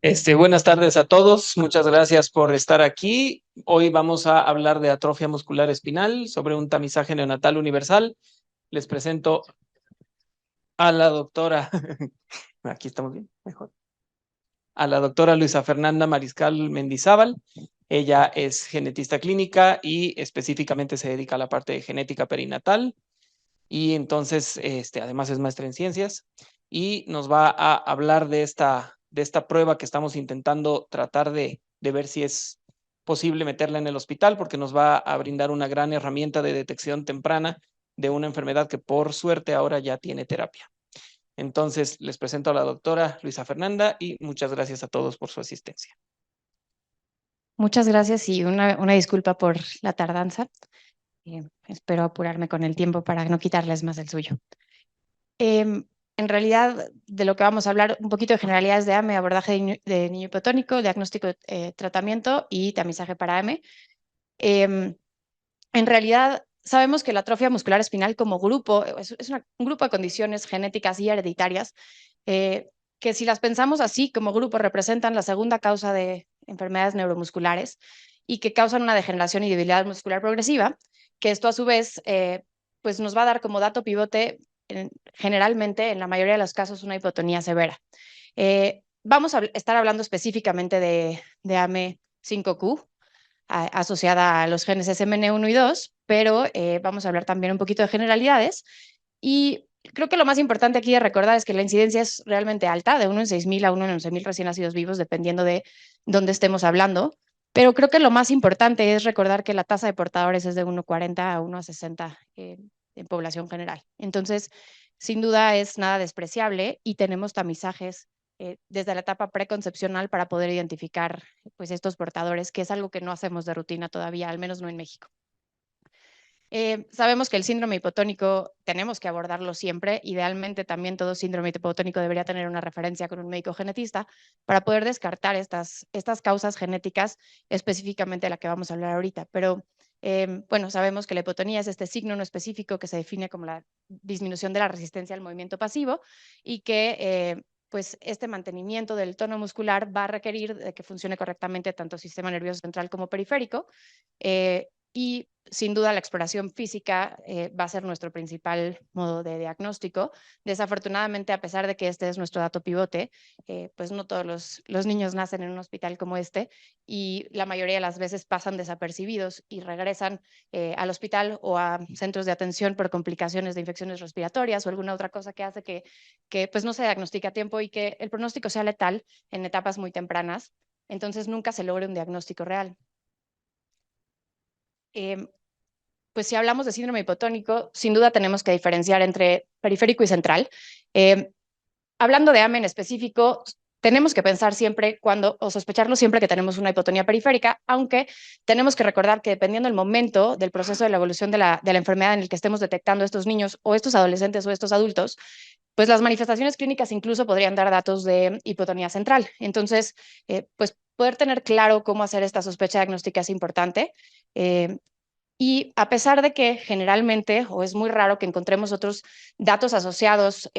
Buenas tardes a todos. Muchas gracias por estar aquí. Hoy vamos a hablar de atrofia muscular espinal sobre un tamizaje neonatal universal. Les presento a la doctora, aquí estamos bien, mejor, a la doctora Luisa Fernanda Mariscal Mendizábal. Ella es genetista clínica y específicamente se dedica a la parte de genética perinatal y entonces, además es maestra en ciencias y nos va a hablar de esta prueba que estamos intentando tratar de ver si es posible meterla en el hospital, porque nos va a brindar una gran herramienta de detección temprana de una enfermedad que por suerte ahora ya tiene terapia. Entonces, les presento a la doctora Luisa Fernanda y muchas gracias a todos por su asistencia. Muchas gracias y una disculpa por la tardanza. Espero apurarme con el tiempo para no quitarles más el suyo. En realidad, de lo que vamos a hablar, un poquito de generalidades de AME, abordaje de niño hipotónico, diagnóstico, tratamiento y tamizaje para AME. Em, en realidad, sabemos que la atrofia muscular espinal como grupo es un grupo de condiciones genéticas y hereditarias eh, que si las pensamos así como grupo representan la segunda causa de enfermedades neuromusculares y que causan una degeneración y debilidad muscular progresiva, que esto a su vez pues nos va a dar como dato pivote generalmente en la mayoría de los casos una hipotonía severa. Vamos a estar hablando específicamente de AME5Q, asociada a los genes SMN1 y 2, pero vamos a hablar también un poquito de generalidades. Y creo que lo más importante aquí de recordar es que la incidencia es realmente alta, de 1 en 6,000 a 1 en 11,000 recién nacidos vivos, dependiendo de dónde estemos hablando. Pero creo que lo más importante es recordar que la tasa de portadores es de 1,40 a 1,60 en población general. Entonces, sin duda es nada despreciable y tenemos tamizajes desde la etapa preconcepcional para poder identificar pues, estos portadores, que es algo que no hacemos de rutina todavía, al menos no en México. Sabemos que el síndrome hipotónico tenemos que abordarlo siempre. Idealmente también todo síndrome hipotónico debería tener una referencia con un médico genetista para poder descartar estas causas genéticas, específicamente la que vamos a hablar ahorita. Pero bueno, sabemos que la hipotonía es este signo no específico que se define como la disminución de la resistencia al movimiento pasivo y que pues este mantenimiento del tono muscular va a requerir de que funcione correctamente tanto el sistema nervioso central como periférico. Y sin duda la exploración física va a ser nuestro principal modo de diagnóstico. Desafortunadamente, a pesar de que este es nuestro dato pivote, pues no todos los niños nacen en un hospital como este y la mayoría de las veces pasan desapercibidos y regresan al hospital o a centros de atención por complicaciones de infecciones respiratorias o alguna otra cosa que hace que pues no se diagnostique a tiempo y que el pronóstico sea letal en etapas muy tempranas. Entonces nunca se logra un diagnóstico real. Pues si hablamos de síndrome hipotónico, sin duda tenemos que diferenciar entre periférico y central. Eh, Hablando de AME en específico, tenemos que pensar siempre o sospecharlo siempre que tenemos una hipotonía periférica, aunque tenemos que recordar que dependiendo del momento del proceso de la evolución de la enfermedad en el que estemos detectando estos niños o estos adolescentes o estos adultos, pues las manifestaciones clínicas incluso podrían dar datos de hipotonía central. Entonces, pues poder tener claro cómo hacer esta sospecha diagnóstica es importante. Y a pesar de que generalmente, o es muy raro que encontremos otros datos asociados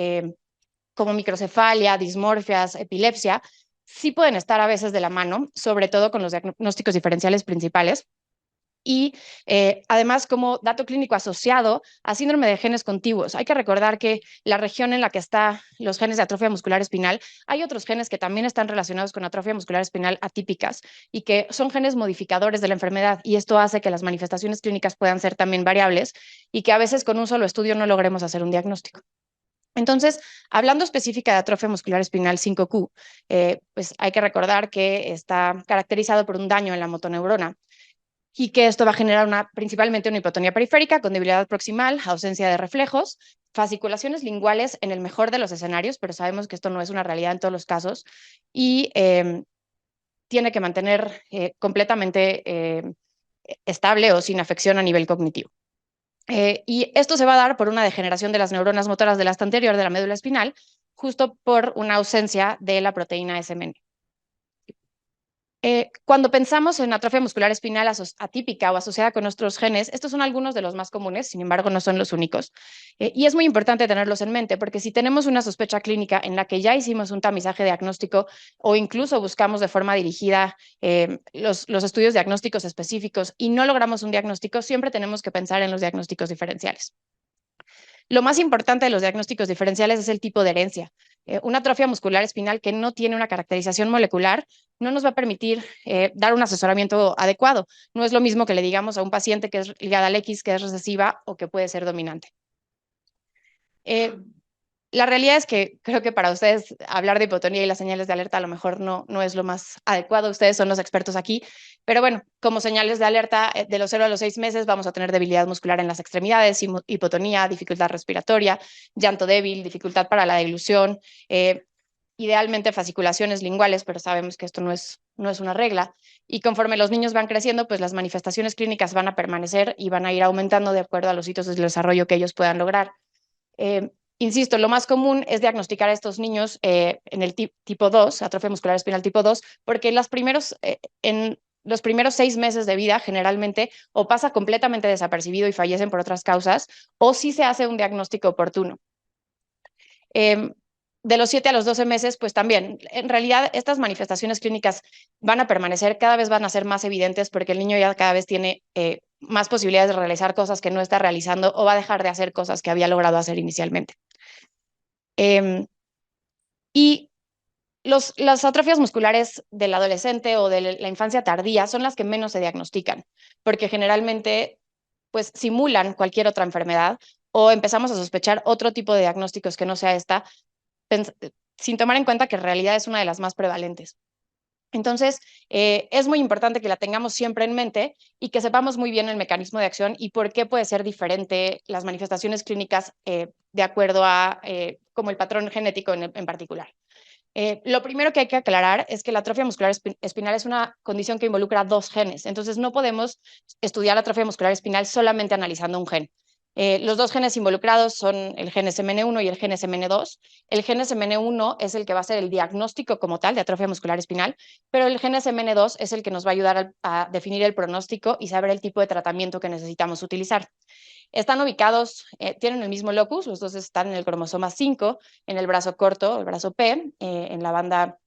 como microcefalia, dismorfias, epilepsia, sí pueden estar a veces de la mano, sobre todo con los diagnósticos diferenciales principales. Y además, como dato clínico asociado a síndrome de genes contiguos, hay que recordar que la región en la que están los genes de atrofia muscular espinal, hay otros genes que también están relacionados con atrofia muscular espinal atípicas y que son genes modificadores de la enfermedad. Y esto hace que las manifestaciones clínicas puedan ser también variables y que a veces con un solo estudio no logremos hacer un diagnóstico. Entonces, hablando específica de atrofia muscular espinal 5Q, pues hay que recordar que está caracterizado por un daño en la motoneurona y que esto va a generar principalmente una hipotonía periférica con debilidad proximal, ausencia de reflejos, fasciculaciones linguales en el mejor de los escenarios, pero sabemos que esto no es una realidad en todos los casos, y tiene que mantener completamente estable o sin afección a nivel cognitivo. Y esto se va a dar por una degeneración de las neuronas motoras del asta anterior de la médula espinal, justo por una ausencia de la proteína SMN. Cuando pensamos en atrofia muscular espinal atípica o asociada con nuestros genes, estos son algunos de los más comunes, sin embargo, no son los únicos. Y es muy importante tenerlos en mente, porque si tenemos una sospecha clínica en la que ya hicimos un tamizaje diagnóstico o incluso buscamos de forma dirigida los estudios diagnósticos específicos y no logramos un diagnóstico, siempre tenemos que pensar en los diagnósticos diferenciales. Lo más importante de los diagnósticos diferenciales es el tipo de herencia. Una atrofia muscular espinal que no tiene una caracterización molecular no nos va a permitir dar un asesoramiento adecuado. No es lo mismo que le digamos a un paciente que es ligada al X, que es recesiva o que puede ser dominante. La realidad es que creo que para ustedes hablar de hipotonía y las señales de alerta a lo mejor no es lo más adecuado. Ustedes son los expertos aquí. Pero bueno, como señales de alerta, de los 0 a los 6 meses vamos a tener debilidad muscular en las extremidades, hipotonía, dificultad respiratoria, llanto débil, dificultad para la deglución, idealmente fasciculaciones linguales, pero sabemos que esto no es una regla. Y conforme los niños van creciendo, pues las manifestaciones clínicas van a permanecer y van a ir aumentando de acuerdo a los hitos del desarrollo que ellos puedan lograr. Insisto, lo más común es diagnosticar a estos niños en el tipo 2, atrofia muscular espinal tipo 2, porque en los primeros 6 meses de vida generalmente o pasa completamente desapercibido y fallecen por otras causas, o sí se hace un diagnóstico oportuno. De los 7 a los 12 meses, pues también, en realidad estas manifestaciones clínicas van a permanecer, cada vez van a ser más evidentes porque el niño ya cada vez tiene más posibilidades de realizar cosas que no está realizando o va a dejar de hacer cosas que había logrado hacer inicialmente. Y las atrofias musculares del adolescente o de la infancia tardía son las que menos se diagnostican, porque generalmente pues simulan cualquier otra enfermedad o empezamos a sospechar otro tipo de diagnósticos que no sea esta, sin tomar en cuenta que en realidad es una de las más prevalentes. Entonces, es muy importante que la tengamos siempre en mente y que sepamos muy bien el mecanismo de acción y por qué puede ser diferente las manifestaciones clínicas de acuerdo a como el patrón genético en particular. Lo primero que hay que aclarar es que la atrofia muscular espinal es una condición que involucra 2 genes, entonces no podemos estudiar la atrofia muscular espinal solamente analizando un gen. Los 2 genes involucrados son el gen SMN1 y el gen SMN2. El gen SMN1 es el que va a ser el diagnóstico como tal de atrofia muscular espinal, pero el gen SMN2 es el que nos va a ayudar a definir el pronóstico y saber el tipo de tratamiento que necesitamos utilizar. Están ubicados, tienen el mismo locus, los dos están en el cromosoma 5, en el brazo corto, el brazo P, en la banda,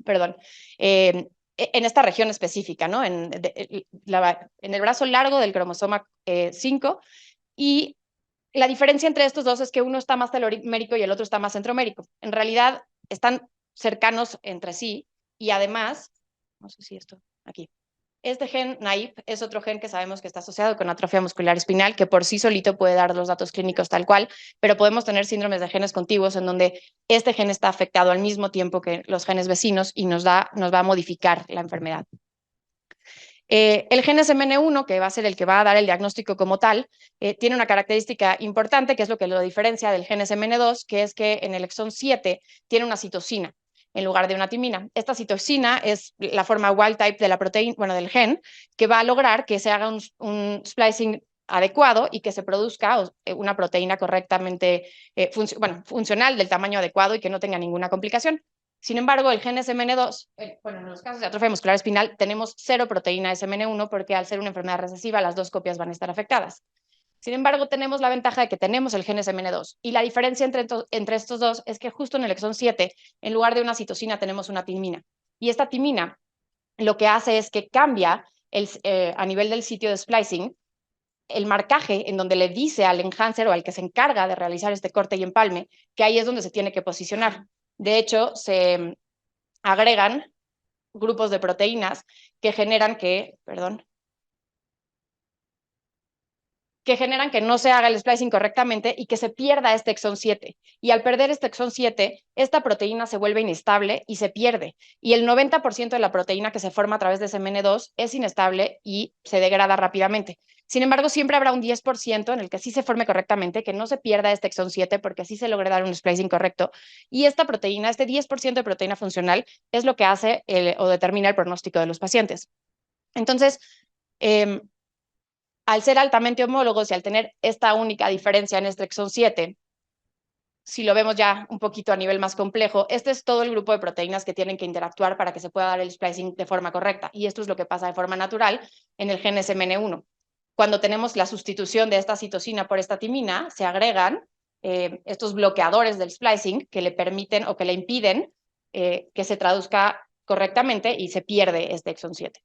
perdón, en esta región específica, ¿no? En el brazo largo del cromosoma 5, y la diferencia entre estos dos es que uno está más telomérico y el otro está más centromérico. En realidad están cercanos entre sí y además, no sé si esto, aquí. Este gen NAIP es otro gen que sabemos que está asociado con atrofia muscular espinal, que por sí solito puede dar los datos clínicos tal cual, pero podemos tener síndromes de genes contiguos en donde este gen está afectado al mismo tiempo que los genes vecinos y nos va a modificar la enfermedad. El gen SMN1, que va a ser el que va a dar el diagnóstico como tal, tiene una característica importante, que es lo que lo diferencia del gen SMN2, que es que en el exón 7 tiene una citosina en lugar de una timina. Esta citosina es la forma wild type de la proteína, bueno, del gen, que va a lograr que se haga un splicing adecuado y que se produzca una proteína correctamente funcional del tamaño adecuado y que no tenga ninguna complicación. Sin embargo, el gen SMN2, bueno, en los casos de atrofia muscular espinal, tenemos 0 proteína SMN1 porque al ser una enfermedad recesiva, las 2 copias van a estar afectadas. Sin embargo, tenemos la ventaja de que tenemos el gen SMN2 y la diferencia entre estos dos es que justo en el exón 7, en lugar de una citosina, tenemos una timina. Y esta timina lo que hace es que cambia a nivel del sitio de splicing el marcaje en donde le dice al enhancer o al que se encarga de realizar este corte y empalme que ahí es donde se tiene que posicionar. De hecho, se agregan grupos de proteínas que generan que no se haga el splicing correctamente y que se pierda este exón 7. Y al perder este exón 7, esta proteína se vuelve inestable y se pierde. Y el 90% de la proteína que se forma a través de SMN2 es inestable y se degrada rápidamente. Sin embargo, siempre habrá un 10% en el que sí se forme correctamente, que no se pierda este exón 7 porque así se logra dar un splicing correcto. Y esta proteína, este 10% de proteína funcional, es lo que hace o determina el pronóstico de los pacientes. Entonces, al ser altamente homólogos y al tener esta única diferencia en este exón 7, si lo vemos ya un poquito a nivel más complejo, este es todo el grupo de proteínas que tienen que interactuar para que se pueda dar el splicing de forma correcta. Y esto es lo que pasa de forma natural en el gen SMN1. Cuando tenemos la sustitución de esta citosina por esta timina, se agregan estos bloqueadores del splicing que le permiten o que le impiden que se traduzca correctamente y se pierde este exón 7.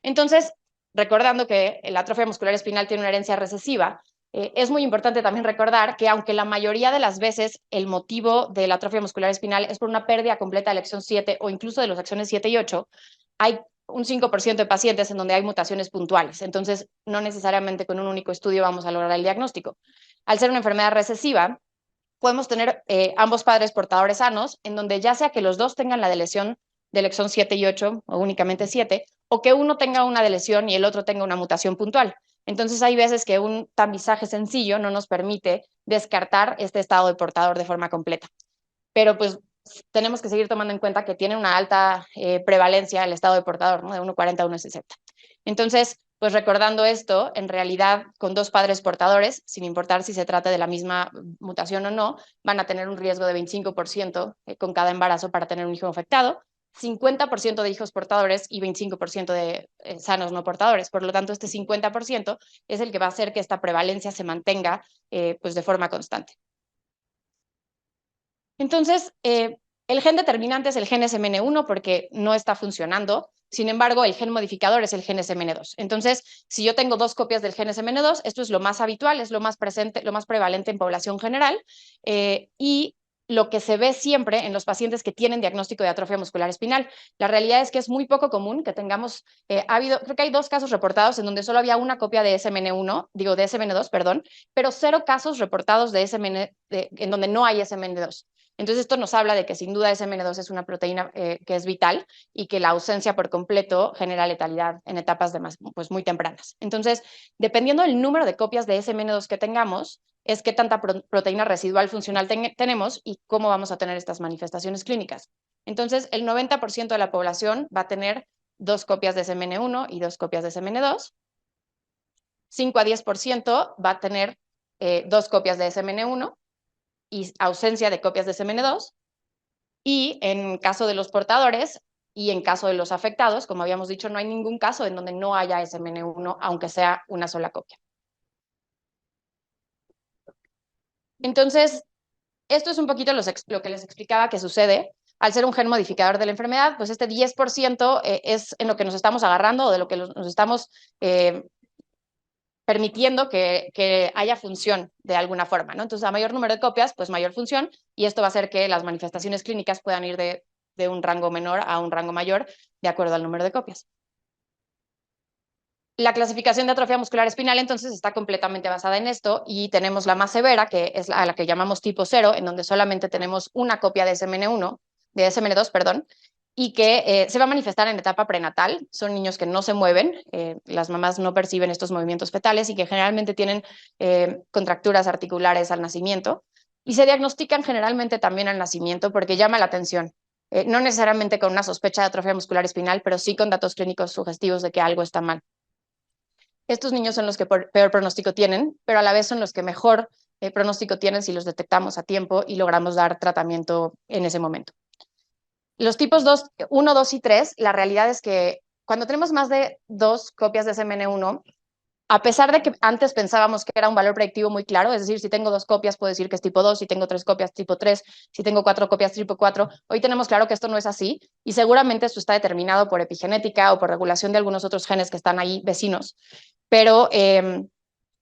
Entonces, recordando que la atrofia muscular espinal tiene una herencia recesiva, es muy importante también recordar que aunque la mayoría de las veces el motivo de la atrofia muscular espinal es por una pérdida completa del exón 7 o incluso de los exones 7 y 8, hay un 5% de pacientes en donde hay mutaciones puntuales. Entonces, no necesariamente con un único estudio vamos a lograr el diagnóstico. Al ser una enfermedad recesiva, podemos tener ambos padres portadores sanos, en donde ya sea que los dos tengan la deleción del exón 7 y 8, o únicamente 7, o que uno tenga una deleción y el otro tenga una mutación puntual. Entonces hay veces que un tamizaje sencillo no nos permite descartar este estado de portador de forma completa. Pero pues tenemos que seguir tomando en cuenta que tiene una alta prevalencia el estado de portador, ¿no? De 1,40 a 1,60. Entonces, pues recordando esto, en realidad con dos padres portadores, sin importar si se trata de la misma mutación o no, van a tener un riesgo de 25% con cada embarazo para tener un hijo afectado, 50% de hijos portadores y 25% de sanos no portadores. Por lo tanto, este 50% es el que va a hacer que esta prevalencia se mantenga pues de forma constante. Entonces, el gen determinante es el gen SMN1 porque no está funcionando. Sin embargo, el gen modificador es el gen SMN2. Entonces, si yo tengo dos copias del gen SMN2, esto es lo más habitual, es lo más presente, lo más prevalente en población general, y lo que se ve siempre en los pacientes que tienen diagnóstico de atrofia muscular espinal. La realidad es que es muy poco común que tengamos, creo que hay 2 casos reportados en donde solo había una copia de SMN1, digo de SMN2, perdón, pero 0 casos reportados de en donde no hay SMN2. Entonces, esto nos habla de que sin duda SMN2 es una proteína que es vital y que la ausencia por completo genera letalidad en etapas pues, muy tempranas. Entonces, dependiendo del número de copias de SMN2 que tengamos, es qué tanta proteína residual funcional tenemos y cómo vamos a tener estas manifestaciones clínicas. Entonces, el 90% de la población va a tener 2 copias de SMN1 y 2 copias de SMN2. 5 a 10% va a tener 2 copias de SMN1 y ausencia de copias de SMN2, y en caso de los portadores y en caso de los afectados, como habíamos dicho, no hay ningún caso en donde no haya SMN1, aunque sea una sola copia. Entonces, esto es un poquito lo que les explicaba que sucede. Al ser un gen modificador de la enfermedad, pues este 10% es en lo que nos estamos agarrando o de lo que nos estamos permitiendo que haya función de alguna forma, ¿no? Entonces, a mayor número de copias, pues mayor función, y esto va a hacer que las manifestaciones clínicas puedan ir de un rango menor a un rango mayor de acuerdo al número de copias. La clasificación de atrofia muscular espinal entonces está completamente basada en esto y tenemos la más severa, que es a la que llamamos tipo 0, en donde solamente tenemos una copia de SMN1, de SMN2, perdón, y que se va a manifestar en etapa prenatal. Son niños que no se mueven, las mamás no perciben estos movimientos fetales y que generalmente tienen contracturas articulares al nacimiento y se diagnostican generalmente también al nacimiento porque llama la atención. No necesariamente con una sospecha de atrofia muscular espinal, pero sí con datos clínicos sugestivos de que algo está mal. Estos niños son los que peor pronóstico tienen, pero a la vez son los que mejor pronóstico tienen si los detectamos a tiempo y logramos dar tratamiento en ese momento. Los tipos 1, 2 y 3, la realidad es que cuando tenemos más de 2 copias de SMN1, a pesar de que antes pensábamos que era un valor predictivo muy claro, es decir, si tengo 2 copias puedo decir que es tipo 2, si tengo 3 copias tipo 3, si tengo 4 copias tipo 4, hoy tenemos claro que esto no es así y seguramente esto está determinado por epigenética o por regulación de algunos otros genes que están ahí vecinos, pero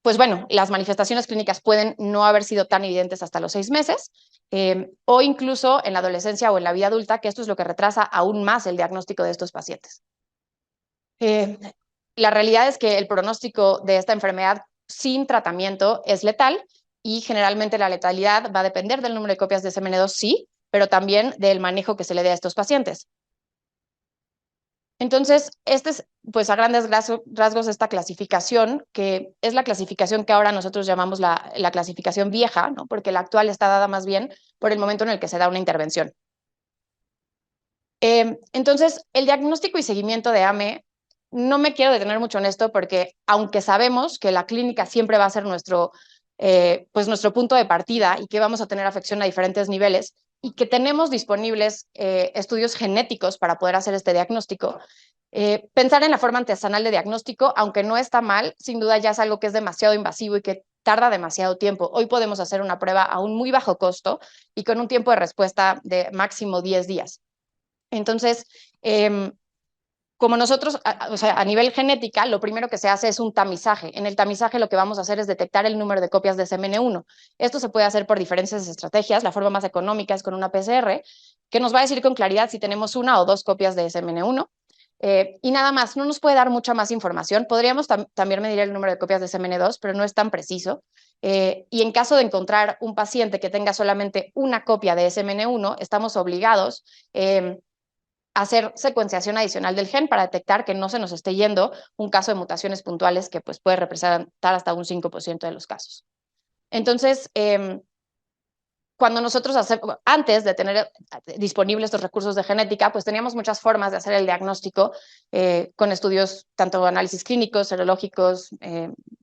pues bueno, las manifestaciones clínicas pueden no haber sido tan evidentes hasta los 6 meses o incluso en la adolescencia o en la vida adulta, que esto es lo que retrasa aún más el diagnóstico de estos pacientes. La realidad es que el pronóstico de esta enfermedad sin tratamiento es letal y generalmente la letalidad va a depender del número de copias de SMN2, sí, pero también del manejo que se le dé a estos pacientes. Entonces, este es, pues a grandes rasgos, esta clasificación, que es la clasificación que ahora nosotros llamamos la clasificación vieja, ¿no? Porque la actual está dada más bien por el momento en el que se da una intervención. Entonces, el diagnóstico y seguimiento de AME, no me quiero detener mucho en esto porque aunque sabemos que la clínica siempre va a ser nuestro pues nuestro punto de partida y que vamos a tener afección a diferentes niveles y que tenemos disponibles estudios genéticos para poder hacer este diagnóstico. Pensar en la forma artesanal de diagnóstico, aunque no está mal, sin duda ya es algo que es demasiado invasivo y que tarda demasiado tiempo. Hoy podemos hacer una prueba a un muy bajo costo y con un tiempo de respuesta de máximo 10 días. Entonces, como nosotros, o sea, a nivel genética, lo primero que se hace es un tamizaje. En el tamizaje lo que vamos a hacer es detectar el número de copias de SMN1. Esto se puede hacer por diferentes estrategias. La forma más económica es con una PCR, que nos va a decir con claridad si tenemos una o dos copias de SMN1. Y nada más, no nos puede dar mucha más información. Podríamos también medir el número de copias de SMN2, pero no es tan preciso. Y en caso de encontrar un paciente que tenga solamente una copia de SMN1, estamos obligados hacer secuenciación adicional del gen para detectar que no se nos esté yendo un caso de mutaciones puntuales que pues, puede representar hasta un 5% de los casos. Entonces, cuando nosotros antes de tener disponibles estos recursos de genética, pues teníamos muchas formas de hacer el diagnóstico con estudios, tanto análisis clínicos, serológicos,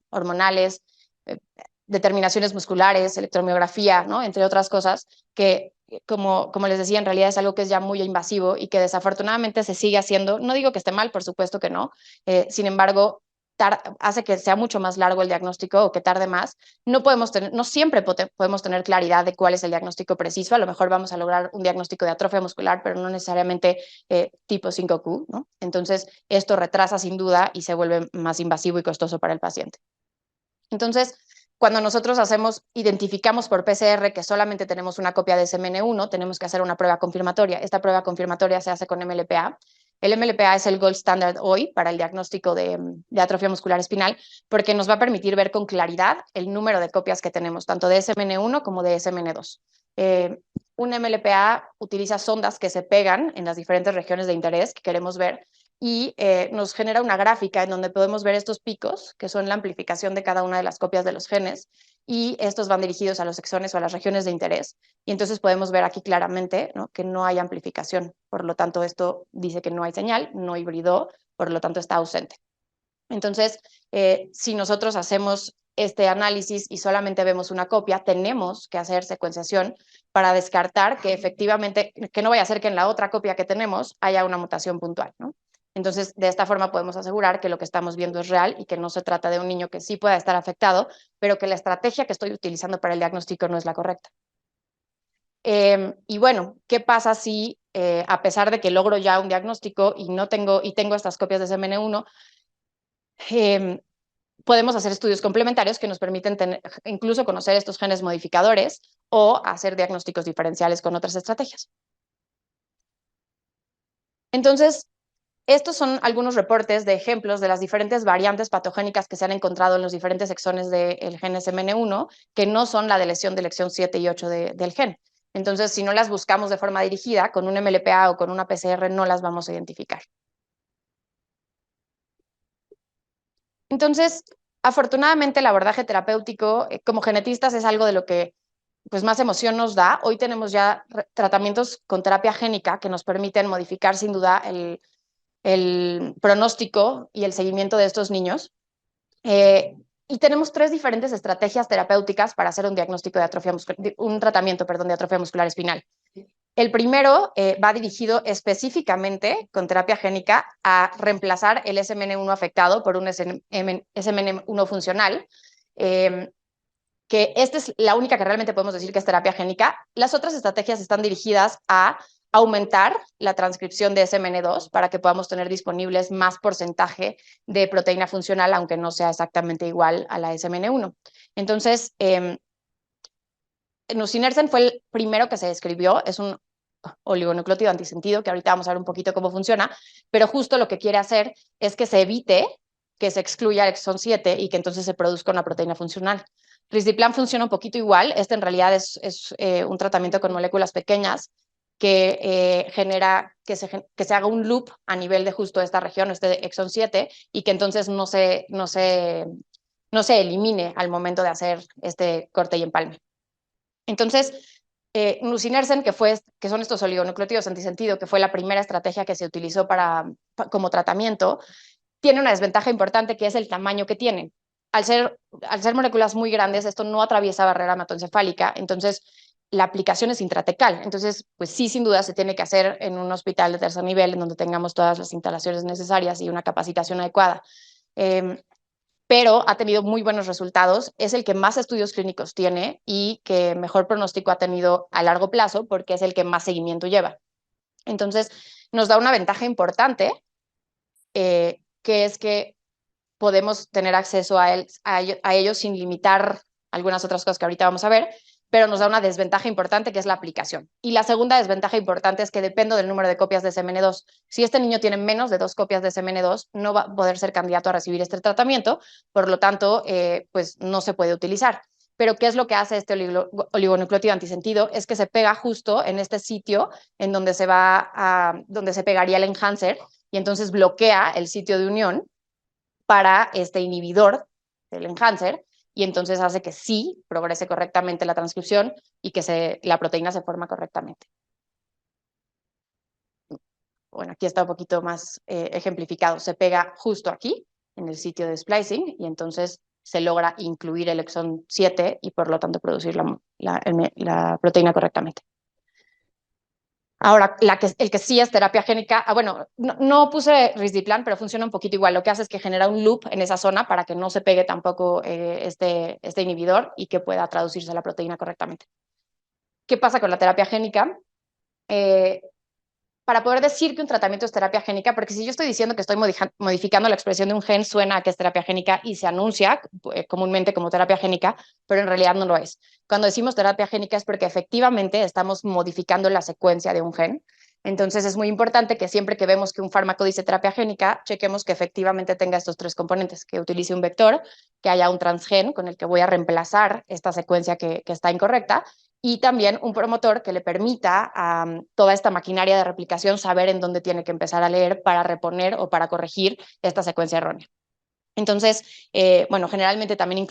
hormonales, determinaciones musculares, electromiografía, ¿no? Entre otras cosas, que como les decía, en realidad es algo que es ya muy invasivo y que desafortunadamente se sigue haciendo. No digo que esté mal, por supuesto que no. Sin embargo, hace que sea mucho más largo el diagnóstico o que tarde más. No siempre podemos tener claridad de cuál es el diagnóstico preciso. A lo mejor vamos a lograr un diagnóstico de atrofia muscular, pero no necesariamente tipo 5Q, ¿no? Entonces, esto retrasa sin duda y se vuelve más invasivo y costoso para el paciente. Entonces, cuando nosotros identificamos por PCR que solamente tenemos una copia de SMN1, tenemos que hacer una prueba confirmatoria. Esta prueba confirmatoria se hace con MLPA. El MLPA es el gold standard hoy para el diagnóstico de atrofia muscular espinal, porque nos va a permitir ver con claridad el número de copias que tenemos, tanto de SMN1 como de SMN2. Un MLPA utiliza sondas que se pegan en las diferentes regiones de interés que queremos ver y nos genera una gráfica en donde podemos ver estos picos, que son la amplificación de cada una de las copias de los genes, y estos van dirigidos a los exones o a las regiones de interés. Y entonces podemos ver aquí claramente, ¿no?, que no hay amplificación. Por lo tanto, esto dice que no hay señal, no hibridó, por lo tanto está ausente. Entonces, si nosotros hacemos este análisis y solamente vemos una copia, tenemos que hacer secuenciación para descartar que efectivamente, que no vaya a ser que en la otra copia que tenemos haya una mutación puntual, ¿no? Entonces, de esta forma podemos asegurar que lo que estamos viendo es real y que no se trata de un niño que sí pueda estar afectado, pero que la estrategia que estoy utilizando para el diagnóstico no es la correcta. Y bueno, ¿qué pasa si a pesar de que logro ya un diagnóstico y tengo estas copias de SMN1, podemos hacer estudios complementarios que nos permiten incluso conocer estos genes modificadores o hacer diagnósticos diferenciales con otras estrategias? Entonces, estos son algunos reportes de ejemplos de las diferentes variantes patogénicas que se han encontrado en los diferentes exones del gen SMN1, que no son la de lesión 7 y 8 del gen. Entonces, si no las buscamos de forma dirigida, con un MLPA o con una PCR no las vamos a identificar. Entonces, afortunadamente, el abordaje terapéutico como genetistas es algo de lo que pues, más emoción nos da. Hoy tenemos ya tratamientos con terapia génica que nos permiten modificar sin duda el pronóstico y el seguimiento de estos niños. Y tenemos 3 diferentes estrategias terapéuticas para hacer un diagnóstico de atrofia muscular, un tratamiento, perdón, de atrofia muscular espinal. El primero va dirigido específicamente con terapia génica a reemplazar el SMN1 afectado por un SMN1 funcional, que esta es la única que realmente podemos decir que es terapia génica. Las otras estrategias están dirigidas a aumentar la transcripción de SMN2 para que podamos tener disponibles más porcentaje de proteína funcional, aunque no sea exactamente igual a la SMN1. Entonces, nusinersen fue el primero que se describió, es un oligonucleótido antisentido, que ahorita vamos a ver un poquito cómo funciona, pero justo lo que quiere hacer es que se evite que se excluya el exón 7 y que entonces se produzca una proteína funcional. Risdiplam funciona un poquito igual, en realidad es un tratamiento con moléculas pequeñas que genera que se haga un loop a nivel de justo esta región, este exón 7, y que entonces no se elimine al momento de hacer este corte y empalme. Entonces, nusinersen, que son estos oligonucleótidos antisentido, que fue la primera estrategia que se utilizó como tratamiento, tiene una desventaja importante que es el tamaño que tienen. al ser moléculas muy grandes, esto no atraviesa barrera hematoencefálica, entonces la aplicación es intratecal. Entonces, pues sí, sin duda se tiene que hacer en un hospital de tercer nivel en donde tengamos todas las instalaciones necesarias y una capacitación adecuada. Pero ha tenido muy buenos resultados, es el que más estudios clínicos tiene y que mejor pronóstico ha tenido a largo plazo porque es el que más seguimiento lleva. Entonces, nos da una ventaja importante, que es que podemos tener acceso a ellos sin limitar algunas otras cosas que ahorita vamos a ver, pero nos da una desventaja importante que es la aplicación. Y la segunda desventaja importante es que dependo del número de copias de SMN2. Si este niño tiene menos de 2 copias de SMN2, no va a poder ser candidato a recibir este tratamiento, por lo tanto, pues no se puede utilizar. Pero ¿qué es lo que hace este oligonucleótido antisentido? Es que se pega justo en este sitio en donde donde se pegaría el enhancer y entonces bloquea el sitio de unión para este inhibidor del enhancer y entonces hace que sí progrese correctamente la transcripción y que la proteína se forma correctamente. Bueno, aquí está un poquito más ejemplificado. Se pega justo aquí, en el sitio de splicing, y entonces se logra incluir el exón 7 y por lo tanto producir la proteína correctamente. Ahora, el que sí es terapia génica, bueno, no puse risdiplam, pero funciona un poquito igual. Lo que hace es que genera un loop en esa zona para que no se pegue tampoco este inhibidor y que pueda traducirse la proteína correctamente. ¿Qué pasa con la terapia génica? Para poder decir que un tratamiento es terapia génica, porque si yo estoy diciendo que estoy modificando la expresión de un gen, suena a que es terapia génica y se anuncia comúnmente como terapia génica, pero en realidad no lo es. Cuando decimos terapia génica es porque efectivamente estamos modificando la secuencia de un gen. Entonces es muy importante que siempre que vemos que un fármaco dice terapia génica, chequemos que efectivamente tenga estos 3 componentes, que utilice un vector, que haya un transgen con el que voy a reemplazar esta secuencia que está incorrecta, y también un promotor que le permita a toda esta maquinaria de replicación saber en dónde tiene que empezar a leer para reponer o para corregir esta secuencia errónea. Entonces, bueno, generalmente también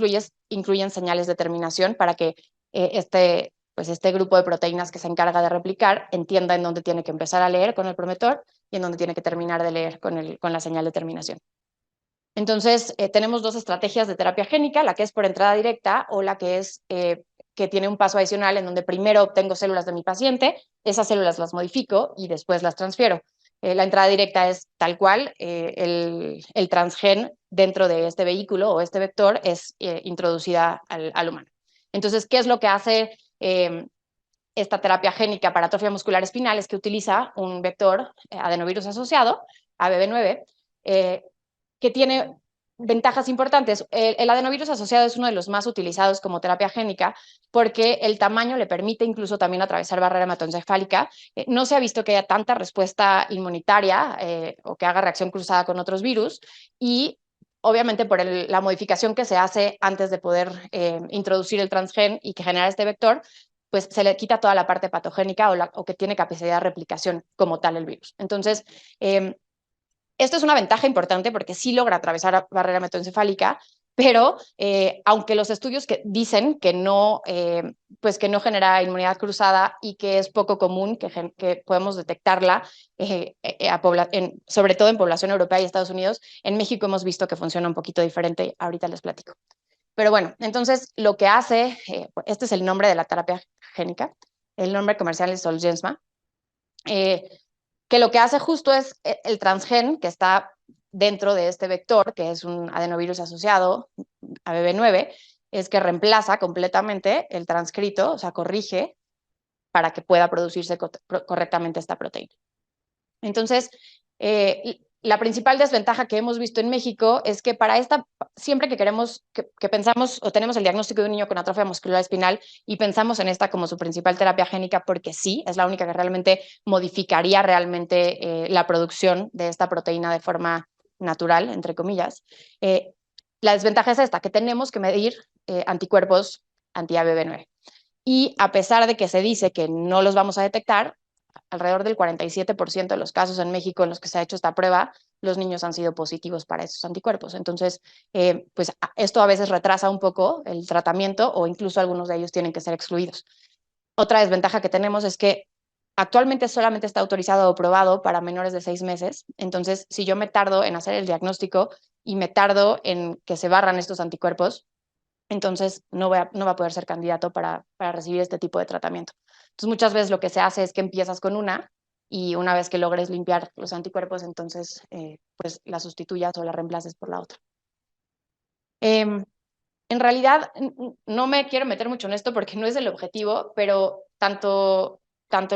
incluyen señales de terminación para que este grupo de proteínas que se encarga de replicar entienda en dónde tiene que empezar a leer con el promotor y en dónde tiene que terminar de leer con la señal de terminación. Entonces, tenemos 2 estrategias de terapia génica, la que es por entrada directa o la que es que tiene un paso adicional en donde primero obtengo células de mi paciente, esas células las modifico y después las transfiero. La entrada directa es tal cual, el transgen dentro de este vehículo o este vector es introducida al humano. Entonces, ¿qué es lo que hace esta terapia génica para atrofia muscular espinal? Es que utiliza un vector adenovirus asociado, ABB9, que tiene ventajas importantes. El adenovirus asociado es uno de los más utilizados como terapia génica porque el tamaño le permite incluso también atravesar barrera hematoencefálica. No se ha visto que haya tanta respuesta inmunitaria o que haga reacción cruzada con otros virus y obviamente por la modificación que se hace antes de poder introducir el transgen y que genera este vector, pues se le quita toda la parte patogénica o que tiene capacidad de replicación como tal el virus. Entonces, esto es una ventaja importante porque sí logra atravesar la barrera hematoencefálica, pero aunque los estudios que dicen que no genera inmunidad cruzada y que es poco común que podemos detectarla, sobre todo en población europea y Estados Unidos, en México hemos visto que funciona un poquito diferente, ahorita les platico. Pero bueno, entonces lo que hace, este es el nombre de la terapia génica, el nombre comercial es Zolgensma, que lo que hace justo es el transgen que está dentro de este vector, que es un adenovirus asociado, ABB9, es que reemplaza completamente el transcrito, o sea, corrige para que pueda producirse correctamente esta proteína. Entonces, la principal desventaja que hemos visto en México es que siempre que que pensamos o tenemos el diagnóstico de un niño con atrofia muscular espinal y pensamos en esta como su principal terapia génica, porque sí, es la única que realmente modificaría realmente la producción de esta proteína de forma natural, entre comillas. La desventaja es esta, que tenemos que medir anticuerpos anti-ABB9. Y a pesar de que se dice que no los vamos a detectar, alrededor del 47% de los casos en México en los que se ha hecho esta prueba, los niños han sido positivos para esos anticuerpos. Entonces, pues esto a veces retrasa un poco el tratamiento o incluso algunos de ellos tienen que ser excluidos. Otra desventaja que tenemos es que actualmente solamente está autorizado o probado para menores de 6 meses. Entonces, si yo me tardo en hacer el diagnóstico, y me tardo en que se barran estos anticuerpos, entonces no va a poder ser candidato para recibir este tipo de tratamiento. Entonces muchas veces lo que se hace es que empiezas con una y una vez que logres limpiar los anticuerpos, entonces pues la sustituyas o la reemplaces por la otra. En realidad no me quiero meter mucho en esto porque no es el objetivo, pero tanto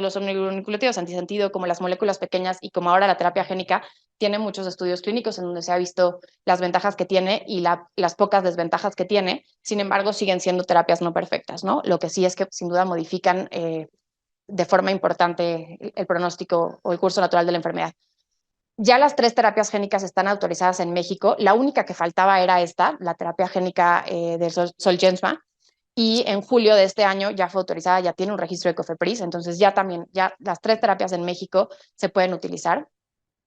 los oligonucleótidos antisentido como las moléculas pequeñas y como ahora la terapia génica tiene muchos estudios clínicos en donde se ha visto las ventajas que tiene y las pocas desventajas que tiene. Sin embargo, siguen siendo terapias no perfectas, ¿no? Lo que sí es que sin duda modifican de forma importante el pronóstico o el curso natural de la enfermedad. Ya las 3 terapias génicas están autorizadas en México. La única que faltaba era esta, la terapia génica de Zolgensma. Y en julio de este año ya fue autorizada, ya tiene un registro de COFEPRIS. Entonces ya las 3 terapias en México se pueden utilizar.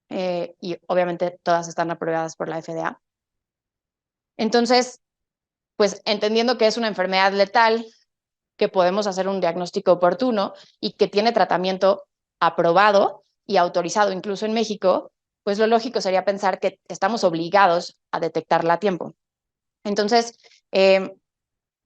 Y obviamente todas están aprobadas por la FDA. Entonces, pues entendiendo que es una enfermedad letal, que podemos hacer un diagnóstico oportuno y que tiene tratamiento aprobado y autorizado incluso en México, pues lo lógico sería pensar que estamos obligados a detectarla a tiempo. Entonces,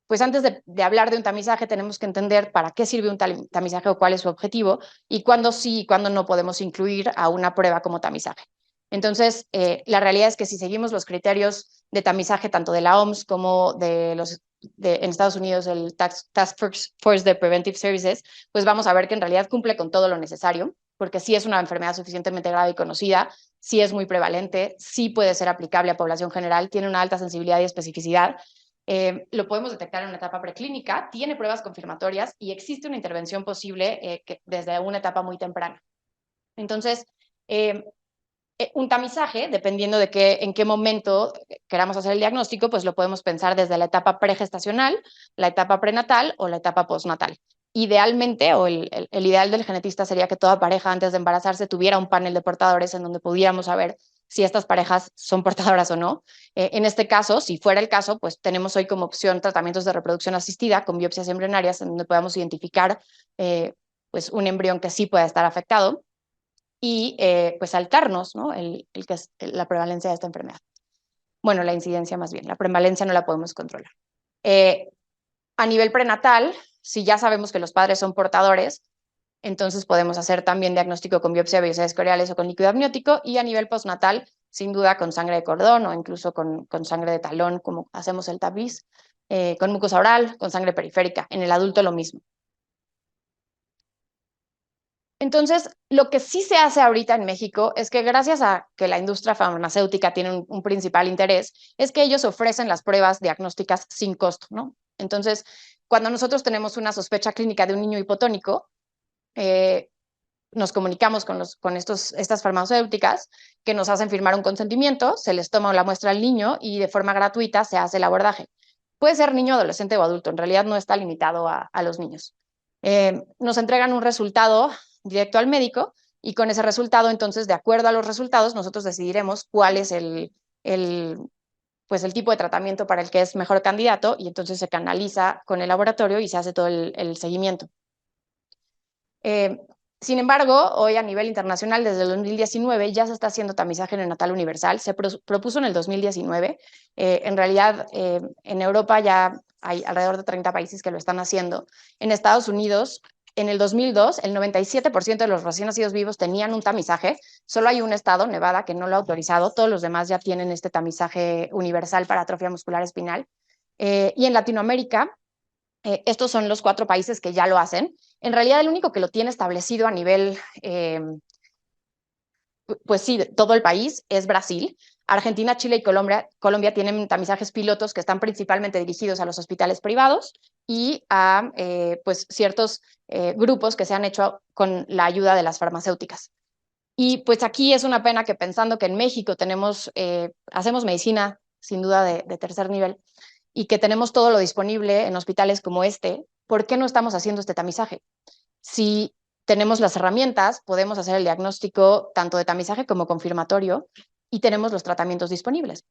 pues antes de hablar de un tamizaje tenemos que entender para qué sirve un tamizaje o cuál es su objetivo y cuándo sí y cuándo no podemos incluir a una prueba como tamizaje. Entonces, la realidad es que si seguimos los criterios de tamizaje tanto de la OMS como en Estados Unidos el Task Force de Preventive Services, pues vamos a ver que en realidad cumple con todo lo necesario, porque sí es una enfermedad suficientemente grave y conocida, sí es muy prevalente, sí puede ser aplicable a población general, tiene una alta sensibilidad y especificidad. Lo podemos detectar en una etapa preclínica, tiene pruebas confirmatorias y existe una intervención posible desde una etapa muy temprana. Entonces, un tamizaje, dependiendo de en qué momento queramos hacer el diagnóstico, pues lo podemos pensar desde la etapa pregestacional, la etapa prenatal o la etapa postnatal. Idealmente, o el ideal del genetista sería que toda pareja antes de embarazarse tuviera un panel de portadores en donde pudiéramos saber si estas parejas son portadoras o no. En este caso, si fuera el caso, pues tenemos hoy como opción tratamientos de reproducción asistida con biopsias embrionarias en donde podamos identificar pues un embrión que sí pueda estar afectado y pues saltarnos, ¿no? Que es la prevalencia de esta enfermedad. Bueno, la incidencia más bien, la prevalencia no la podemos controlar. A nivel prenatal, si ya sabemos que los padres son portadores, entonces podemos hacer también diagnóstico con biopsia de vellosidades coriales o con líquido amniótico, y a nivel postnatal, sin duda con sangre de cordón o incluso con sangre de talón, como hacemos el tapiz, con mucosa oral, con sangre periférica. En el adulto lo mismo. Entonces, lo que sí se hace ahorita en México es que gracias a que la industria farmacéutica tiene un principal interés, es que ellos ofrecen las pruebas diagnósticas sin costo, ¿no? Entonces, cuando nosotros tenemos una sospecha clínica de un niño hipotónico, nos comunicamos con estas farmacéuticas que nos hacen firmar un consentimiento, se les toma la muestra al niño y de forma gratuita se hace el abordaje. Puede ser niño, adolescente o adulto, en realidad no está limitado a los niños. Nos entregan un resultado directo al médico y con ese resultado, entonces, de acuerdo a los resultados, nosotros decidiremos cuál es pues el tipo de tratamiento para el que es mejor candidato y entonces se canaliza con el laboratorio y se hace todo el seguimiento. Sin embargo, hoy a nivel internacional, desde el 2019, ya se está haciendo tamizaje neonatal universal. Se propuso en el 2019. En realidad, en Europa ya hay alrededor de 30 países que lo están haciendo. En Estados Unidos, en el 2002, el 97% de los recién nacidos vivos tenían un tamizaje. Solo hay un estado, Nevada, que no lo ha autorizado. Todos los demás ya tienen este tamizaje universal para atrofia muscular espinal. Y en Latinoamérica, estos son los 4 países que ya lo hacen. En realidad, el único que lo tiene establecido a nivel, pues sí, todo el país es Brasil. Argentina, Chile y Colombia tienen tamizajes pilotos que están principalmente dirigidos a los hospitales privados y a pues ciertos grupos que se han hecho con la ayuda de las farmacéuticas. Y pues aquí es una pena que pensando que en México hacemos medicina sin duda de tercer nivel, y que tenemos todo lo disponible en hospitales como este, ¿por qué no estamos haciendo este tamizaje? Si tenemos las herramientas, podemos hacer el diagnóstico tanto de tamizaje como confirmatorio y tenemos los tratamientos disponibles.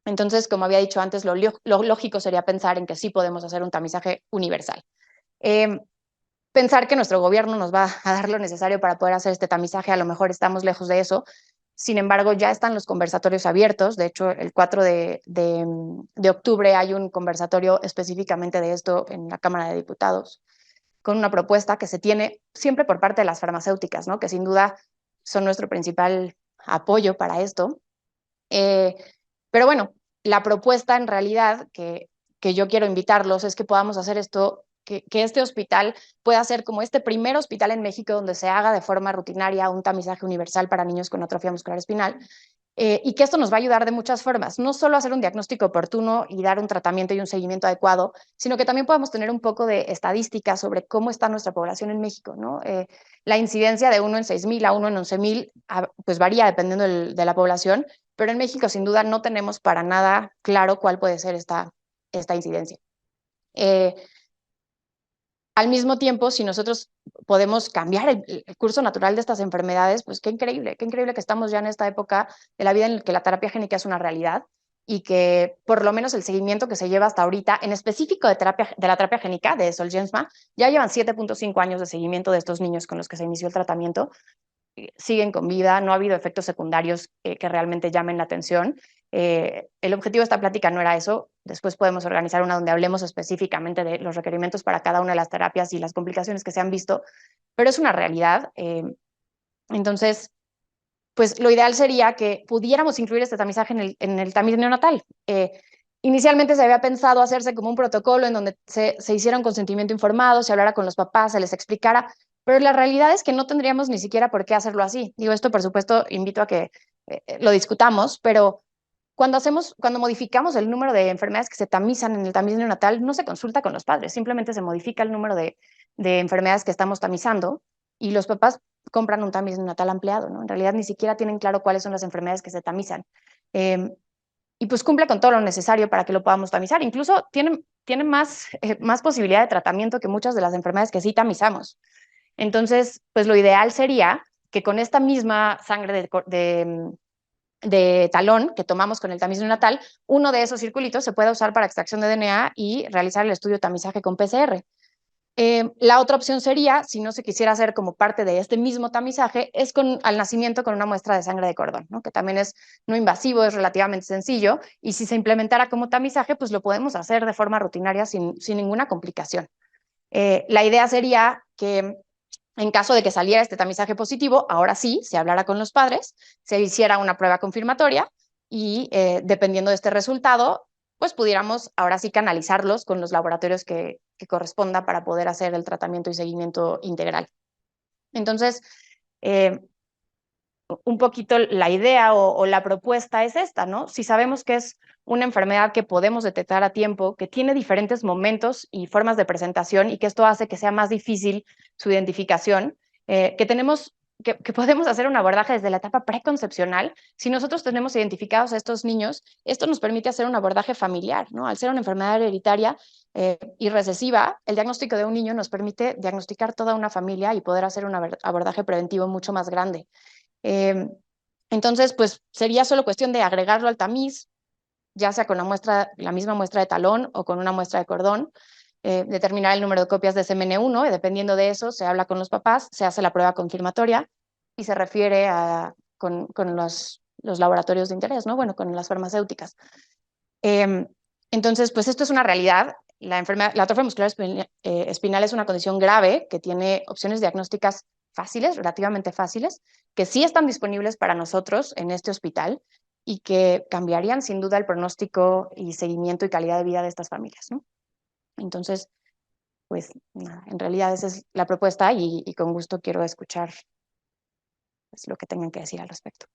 Entonces, como había dicho antes, lo lógico sería pensar en que sí podemos hacer un tamizaje universal. Pensar que nuestro gobierno nos va a dar lo necesario para poder hacer este tamizaje, a lo mejor estamos lejos de eso, Sin embargo, ya están los conversatorios abiertos. De hecho, el 4 de octubre hay un conversatorio específicamente de esto en la Cámara de Diputados, con una propuesta que se tiene siempre por parte de las farmacéuticas, ¿no? Que sin duda son nuestro principal apoyo para esto. Pero bueno, la propuesta en realidad que yo quiero invitarlos es que podamos hacer esto, que este hospital pueda ser como este primer hospital en México donde se haga de forma rutinaria un tamizaje universal para niños con atrofia muscular espinal. Y que esto nos va a ayudar de muchas formas, no solo hacer un diagnóstico oportuno y dar un tratamiento y un seguimiento adecuado, sino que también podamos tener un poco de estadística sobre cómo está nuestra población en México, ¿no? La incidencia de 1 en 6,000 a 1 en 11,000, pues varía dependiendo de la población, pero en México sin duda no tenemos para nada claro cuál puede ser esta incidencia. Al mismo tiempo, si nosotros podemos cambiar el curso natural de estas enfermedades, pues qué increíble que estamos ya en esta época de la vida en la que la terapia génica es una realidad y que por lo menos el seguimiento que se lleva hasta ahorita, en específico de la terapia génica, de Zolgensma, ya llevan 7.5 años de seguimiento de estos niños con los que se inició el tratamiento, siguen con vida, no ha habido efectos secundarios que realmente llamen la atención. El objetivo de esta plática no era eso. Después podemos organizar una donde hablemos específicamente de los requerimientos para cada una de las terapias y las complicaciones que se han visto, pero es una realidad. Entonces, pues lo ideal sería que pudiéramos incluir este tamizaje en el tamiz neonatal. Inicialmente se había pensado hacerse como un protocolo en donde se hiciera un consentimiento informado, se hablara con los papás, se les explicara, pero la realidad es que no tendríamos ni siquiera por qué hacerlo así. Digo, esto por supuesto invito a que lo discutamos, pero cuando modificamos el número de enfermedades que se tamizan en el tamiz neonatal, no se consulta con los padres, simplemente se modifica el número de enfermedades que estamos tamizando y los papás compran un tamiz neonatal ampliado, ¿no? En realidad ni siquiera tienen claro cuáles son las enfermedades que se tamizan. Y pues cumple con todo lo necesario para que lo podamos tamizar. Incluso tiene más posibilidad de tratamiento que muchas de las enfermedades que sí tamizamos. Entonces, pues lo ideal sería que con esta misma sangre de talón que tomamos con el tamiz neonatal, uno de esos circulitos se pueda usar para extracción de DNA y realizar el estudio de tamizaje con PCR. La otra opción sería, si no se quisiera hacer como parte de este mismo tamizaje, es al nacimiento con una muestra de sangre de cordón, ¿no? Que también es no invasivo, es relativamente sencillo, y si se implementara como tamizaje, pues lo podemos hacer de forma rutinaria sin ninguna complicación. La idea sería que en caso de que saliera este tamizaje positivo, ahora sí, se hablara con los padres, se hiciera una prueba confirmatoria y dependiendo de este resultado, pues pudiéramos ahora sí canalizarlos con los laboratorios que corresponda para poder hacer el tratamiento y seguimiento integral. Entonces, un poquito la idea o la propuesta es esta, ¿no? Si sabemos que es una enfermedad que podemos detectar a tiempo, que tiene diferentes momentos y formas de presentación y que esto hace que sea más difícil su identificación, que podemos hacer un abordaje desde la etapa preconcepcional. Si nosotros tenemos identificados a estos niños, esto nos permite hacer un abordaje familiar, ¿no? Al ser una enfermedad hereditaria y recesiva, el diagnóstico de un niño nos permite diagnosticar toda una familia y poder hacer un abordaje preventivo mucho más grande. Entonces, pues sería solo cuestión de agregarlo al tamiz, ya sea con la misma muestra de talón o con una muestra de cordón, determinar el número de copias de SMN1, y dependiendo de eso, se habla con los papás, se hace la prueba confirmatoria y se refiere con los laboratorios de interés, ¿no? Bueno, con las farmacéuticas. Entonces, pues esto es una realidad. La atrofia muscular espinal es una condición grave que tiene opciones diagnósticas fáciles, relativamente fáciles, que sí están disponibles para nosotros en este hospital y que cambiarían sin duda el pronóstico y seguimiento y calidad de vida de estas familias, ¿no? Entonces, pues nada, en realidad esa es la propuesta y con gusto quiero escuchar pues, lo que tengan que decir al respecto.